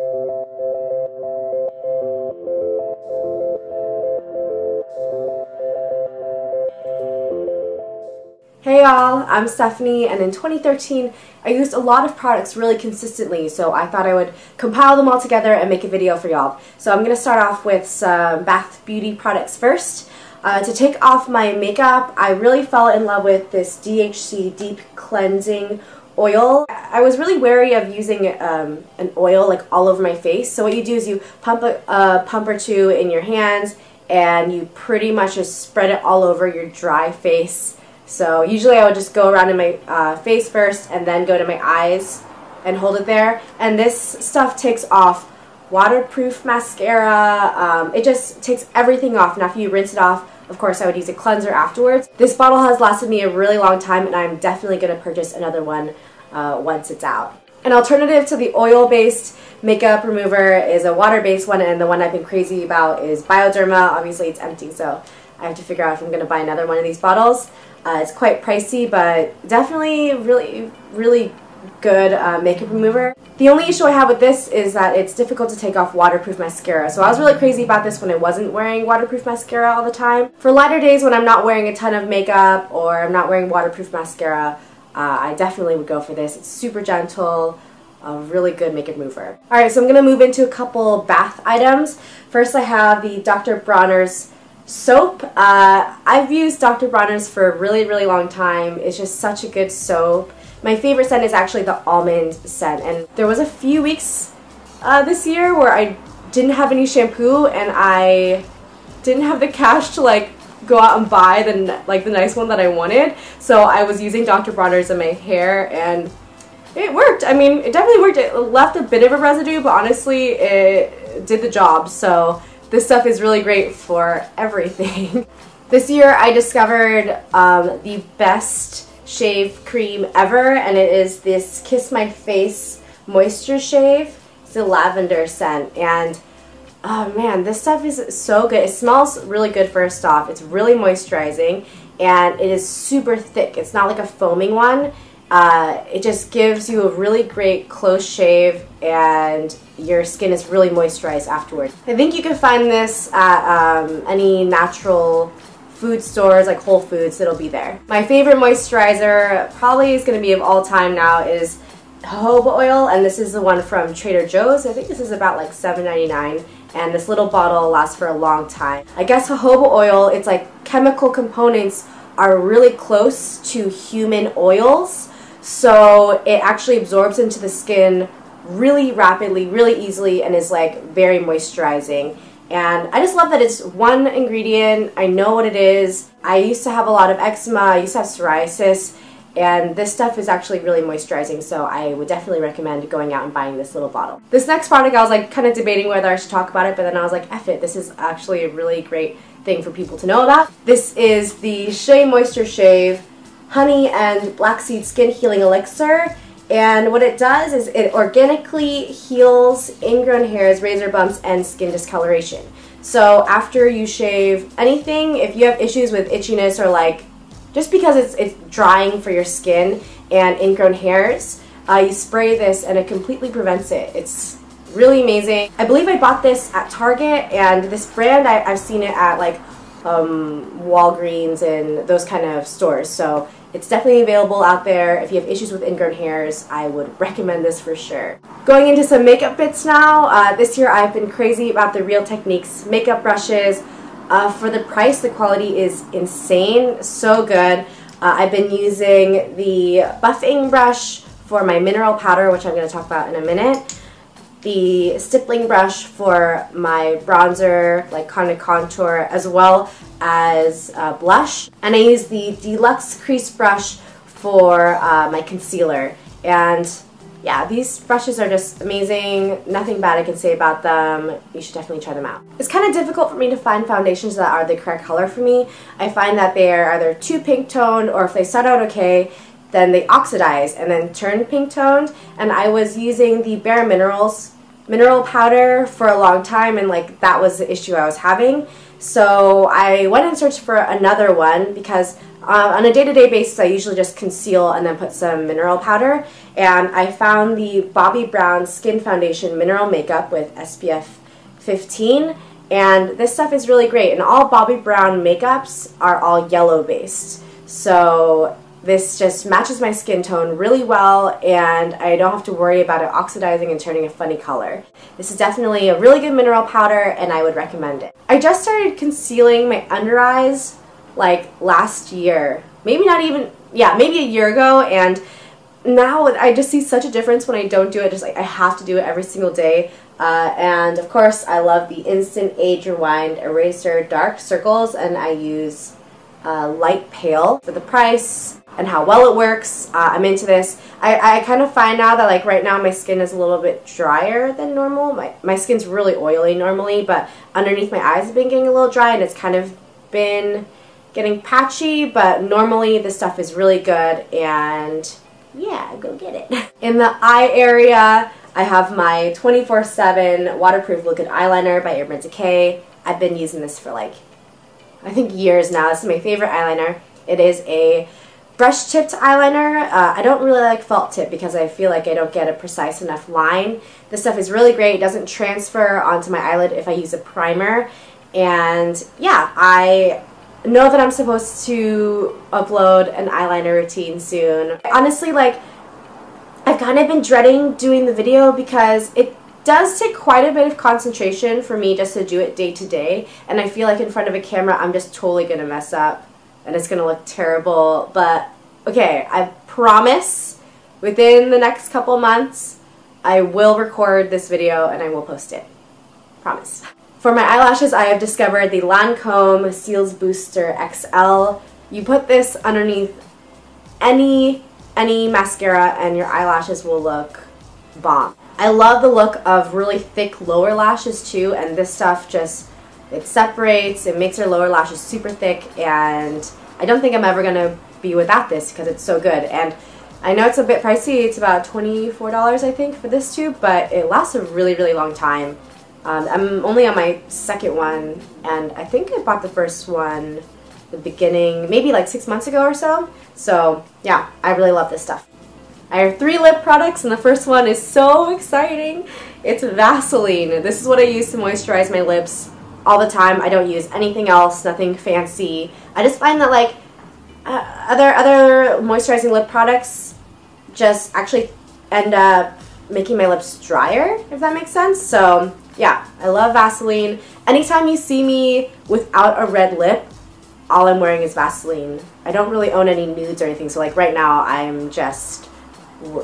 Hey y'all, I'm Stephanie, and in 2013 I used a lot of products really consistently, so I thought I would compile them all together and make a video for y'all. So I'm going to start off with some bath beauty products first. To take off my makeup, I really fell in love with this DHC Deep Cleansing Oil. I was really wary of using an oil like all over my face, so what you do is you pump a pump or two in your hands and you pretty much just spread it all over your dry face. So usually I would just go around in my face first and then go to my eyes and hold it there. And this stuff takes off waterproof mascara. It just takes everything off. And after you rinse it off, of course, I would use a cleanser afterwards. This bottle has lasted me a really long time, and I'm definitely going to purchase another one once it's out. An alternative to the oil-based makeup remover is a water-based one, and the one I've been crazy about is Bioderma. Obviously, it's empty, so I have to figure out if I'm going to buy another one of these bottles. It's quite pricey, but definitely really good makeup remover. The only issue I have with this is that it's difficult to take off waterproof mascara. So I was really crazy about this when I wasn't wearing waterproof mascara all the time. For lighter days when I'm not wearing a ton of makeup or I'm not wearing waterproof mascara, I definitely would go for this. It's super gentle, a really good makeup remover. Alright, so I'm going to move into a couple bath items. First I have the Dr. Bronner's soap. I've used Dr. Bronner's for a really long time. It's just such a good soap. My favorite scent is actually the Almond scent, and there was a few weeks this year where I didn't have any shampoo and I didn't have the cash to like go out and buy the nice one that I wanted, so I was using Dr. Bronner's in my hair and it worked. I mean, it definitely worked. It left a bit of a residue, but honestly it did the job, so this stuff is really great for everything. This year I discovered the best shave cream ever, and it is this Kiss My Face Moisture Shave. It's a lavender scent, and oh man, this stuff is so good. It smells really good first off. It's really moisturizing, and it is super thick. It's not like a foaming one. It just gives you a really great close shave, and your skin is really moisturized afterwards. I think you can find this at any natural food stores like Whole Foods. It'll be there. My favorite moisturizer probably is going to be of all time now is Jojoba Oil, and this is the one from Trader Joe's. I think this is about like $7.99, and this little bottle lasts for a long time. I guess jojoba oil, it's like chemical components are really close to human oils, so it actually absorbs into the skin really rapidly, really easily, and is like very moisturizing. And I just love that it's one ingredient. I know what it is. I used to have a lot of eczema. I used to have psoriasis, and this stuff is actually really moisturizing, so I would definitely recommend going out and buying this little bottle. This next product I was like kind of debating whether I should talk about it, but then I was like, F it, this is actually a really great thing for people to know about. This is the Shea Moisture Shave Honey and Black Seed Skin Healing Elixir. And what it does is it organically heals ingrown hairs, razor bumps, and skin discoloration. So after you shave anything, if you have issues with itchiness or like just because it's drying for your skin and ingrown hairs, you spray this and it completely prevents it. It's really amazing. I believe I bought this at Target, and this brand I've seen it at like Walgreens and those kind of stores. So it's definitely available out there. If you have issues with ingrown hairs, I would recommend this for sure. Going into some makeup bits now. This year I've been crazy about the Real Techniques makeup brushes. For the price, the quality is insane. So good. I've been using the buffing brush for my mineral powder, which I'm going to talk about in a minute. The Stippling Brush for my bronzer, like kind of contour, as well as blush. And I use the Deluxe Crease brush for my concealer. And yeah, these brushes are just amazing. Nothing bad I can say about them. You should definitely try them out. It's kind of difficult for me to find foundations that are the correct color for me. I find that they're either too pink toned, or if they start out okay, then they oxidize and then turn pink toned. And I was using the Bare Minerals mineral powder for a long time, and like that was the issue I was having. So I went and searched for another one because on a day-to-day basis I usually just conceal and then put some mineral powder, and I found the Bobbi Brown Skin Foundation Mineral Makeup with SPF 15, and this stuff is really great, and all Bobbi Brown makeups are all yellow based, so this just matches my skin tone really well, and I don't have to worry about it oxidizing and turning a funny color. This is definitely a really good mineral powder, and I would recommend it. I just started concealing my under eyes like last year, maybe not even, yeah, maybe a year ago, and now I just see such a difference when I don't do it. Just like I have to do it every single day. And of course I love the Instant Age Rewind Eraser Dark Circles, and I use Light Pale for the price and how well it works. I'm into this. I kind of find now that like right now my skin is a little bit drier than normal. My skin's really oily normally, but underneath my eyes have been getting a little dry, and it's kind of been getting patchy, but normally this stuff is really good, and yeah, go get it. In the eye area, I have my 24/7 waterproof liquid eyeliner by Urban Decay. I've been using this for like, I think years now. This is my favorite eyeliner. It is a brush tipped eyeliner. I don't really like felt tip because I feel like I don't get a precise enough line. This stuff is really great. It doesn't transfer onto my eyelid if I use a primer. And yeah, I know that I'm supposed to upload an eyeliner routine soon. Honestly, like, I've kind of been dreading doing the video because it does take quite a bit of concentration for me just to do it day to day, and I feel like in front of a camera I'm just totally gonna mess up and it's gonna look terrible. But okay, I promise within the next couple months I will record this video and I will post it. Promise. For my eyelashes, I have discovered the Lancome CILS Booster XL. You put this underneath any mascara and your eyelashes will look bomb. I love the look of really thick lower lashes too, and this stuff just, it separates, it makes your lower lashes super thick, and I don't think I'm ever going to be without this because it's so good. And I know it's a bit pricey, it's about $24 I think for this tube, but it lasts a really, really long time. I'm only on my second one, and I think I bought the first one the beginning, maybe like 6 months ago or so. So yeah, I really love this stuff. I have 3 lip products, and the first one is so exciting. It's Vaseline. This is what I use to moisturize my lips all the time. I don't use anything else, nothing fancy. I just find that like other moisturizing lip products just actually end up making my lips drier, if that makes sense. So yeah, I love Vaseline. Anytime you see me without a red lip, all I'm wearing is Vaseline. I don't really own any nudes or anything, so like right now I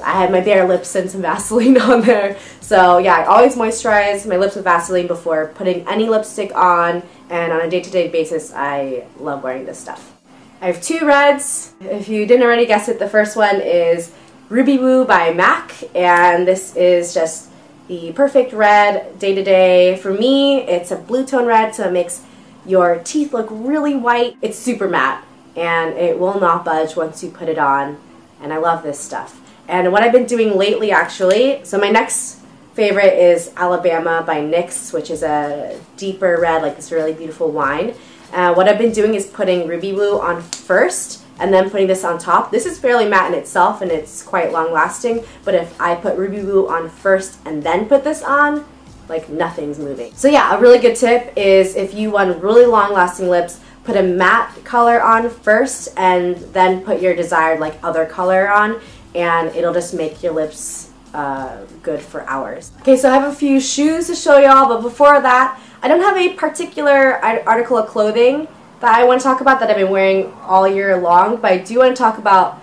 have my bare lips and some Vaseline on there. So yeah, I always moisturize my lips with Vaseline before putting any lipstick on, and on a day-to-day basis I love wearing this stuff. I have 2 reds. If you didn't already guess it, the first one is Ruby Woo by MAC, and this is just the perfect red day-to-day. For me, it's a blue tone red, so it makes your teeth look really white. It's super matte, and it will not budge once you put it on, and I love this stuff. And what I've been doing lately, actually, so my next favorite is Alabama by NYX, which is a deeper red, like this really beautiful wine. What I've been doing is putting Ruby Woo on first, and then putting this on top. This is fairly matte in itself, and it's quite long lasting, but if I put Ruby Woo on first and then put this on, like nothing's moving. So yeah, a really good tip is if you want really long lasting lips, put a matte color on first and then put your desired like other color on, and it'll just make your lips good for hours. Okay, so I have a few shoes to show y'all, but before that, I don't have a particular article of clothing that I want to talk about that I've been wearing all year long, but I do want to talk about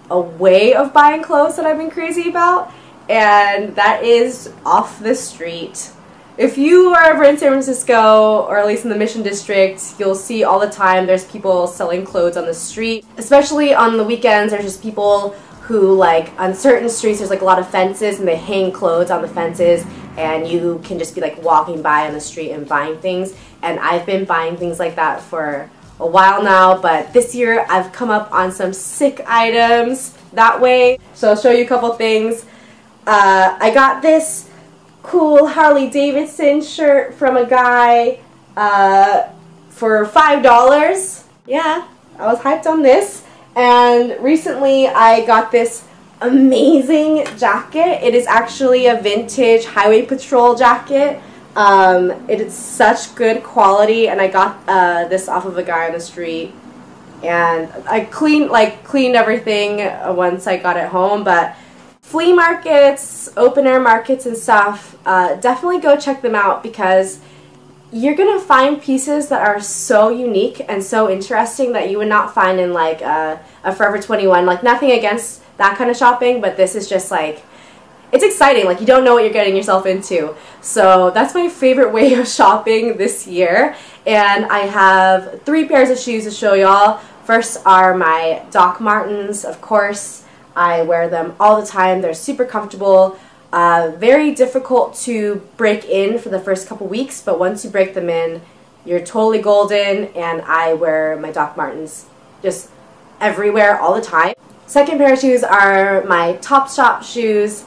a way of buying clothes that I've been crazy about, and that is off the street. If you are ever in San Francisco, or at least in the Mission District, you'll see all the time there's people selling clothes on the street. Especially on the weekends, there's just people who, like, on certain streets there's like a lot of fences and they hang clothes on the fences, and you can just be like walking by on the street and buying things. And I've been buying things like that for a while now, but this year I've come up on some sick items that way. So I'll show you a couple things. I got this cool Harley Davidson shirt from a guy. for $5. Yeah, I was hyped on this. And recently I got this amazing jacket. It is actually a vintage highway patrol jacket. It is such good quality, and I got this off of a guy on the street. And I cleaned everything once I got it home, but flea markets, open air markets and stuff, definitely go check them out, because you're gonna find pieces that are so unique and so interesting that you would not find in like a Forever 21. Like, nothing against that kind of shopping, but this is just like, it's exciting. Like, you don't know what you're getting yourself into. So that's my favorite way of shopping this year. And I have 3 pairs of shoes to show y'all. First are my Doc Martens. Of course, I wear them all the time. They're super comfortable. Very difficult to break in for the first couple weeks, but once you break them in, you're totally golden. And I wear my Doc Martens just everywhere all the time. Second pair of shoes are my Topshop shoes.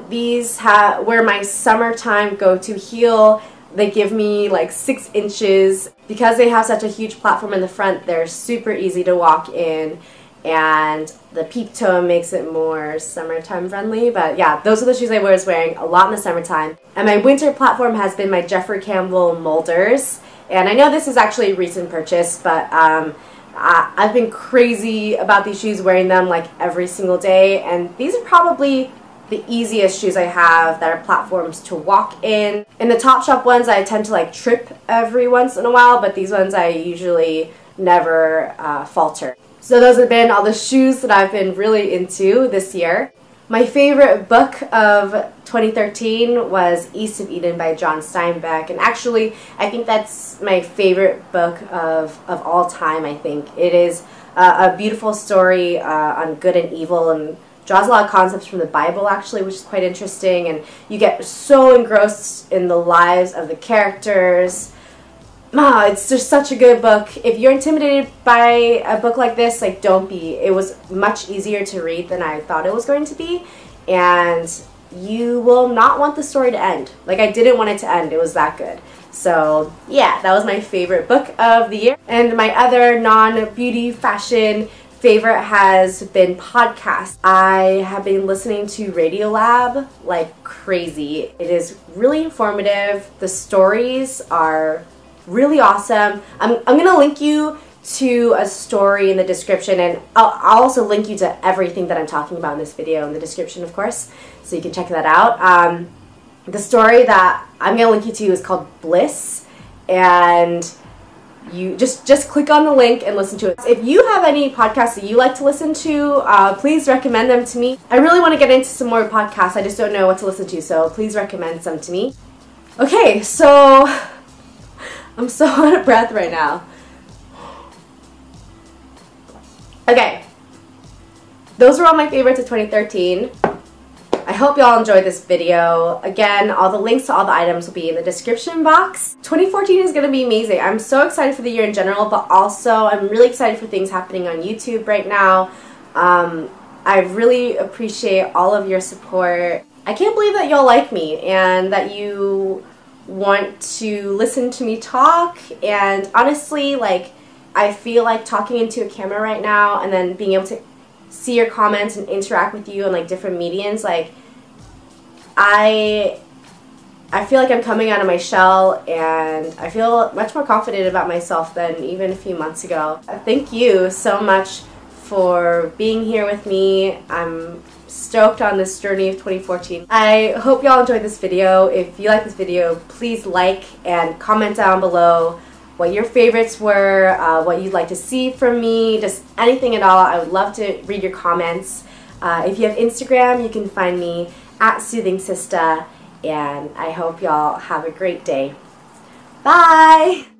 These were my summertime go-to heel. They give me like 6 inches. Because they have such a huge platform in the front, they're super easy to walk in, and the peep toe makes it more summertime friendly. But yeah, those are the shoes I was wearing a lot in the summertime. And my winter platform has been my Jeffrey Campbell Molders. And I know this is actually a recent purchase, but I've been crazy about these shoes, wearing them like every single day. And these are probably the easiest shoes I have that are platforms to walk in. In the Topshop ones, I tend to like trip every once in a while, but these ones I usually never falter. So those have been all the shoes that I've been really into this year. My favorite book of 2013 was East of Eden by John Steinbeck, and actually I think that's my favorite book of all time. I think it is a beautiful story on good and evil, and draws a lot of concepts from the Bible actually, which is quite interesting, and you get so engrossed in the lives of the characters. It's just such a good book. If you're intimidated by a book like this, like, don't be. It was much easier to read than I thought it was going to be, and you will not want the story to end. Like, I didn't want it to end. It was that good. So yeah, that was my favorite book of the year. And my other non-beauty fashion favorite has been podcasts. I have been listening to Radiolab like crazy. It is really informative. The stories are really awesome. I'm gonna link you to a story in the description, and I'll also link you to everything that I'm talking about in this video in the description, of course, so you can check that out. The story that I'm gonna link you to is called Bliss, and you just click on the link and listen to it. If you have any podcasts that you like to listen to, please recommend them to me. I really want to get into some more podcasts. I just don't know what to listen to, so please recommend some to me. Okay, so I'm so out of breath right now. Okay, those were all my favorites of 2013. I hope y'all enjoyed this video. Again, all the links to all the items will be in the description box. 2014 is going to be amazing. I'm so excited for the year in general, but also I'm really excited for things happening on YouTube right now. I really appreciate all of your support. I can't believe that y'all like me and that you want to listen to me talk, and honestly, like, I feel like talking into a camera right now and then being able to see your comments and interact with you on like different mediums, like I feel like I'm coming out of my shell, and I feel much more confident about myself than even a few months ago. Thank you so much for being here with me. I'm stoked on this journey of 2014. I hope y'all enjoyed this video. If you like this video, please like and comment down below what your favorites were, what you'd like to see from me, just anything at all. I would love to read your comments. If you have Instagram, you can find me at Soothing Sista, and I hope y'all have a great day. Bye!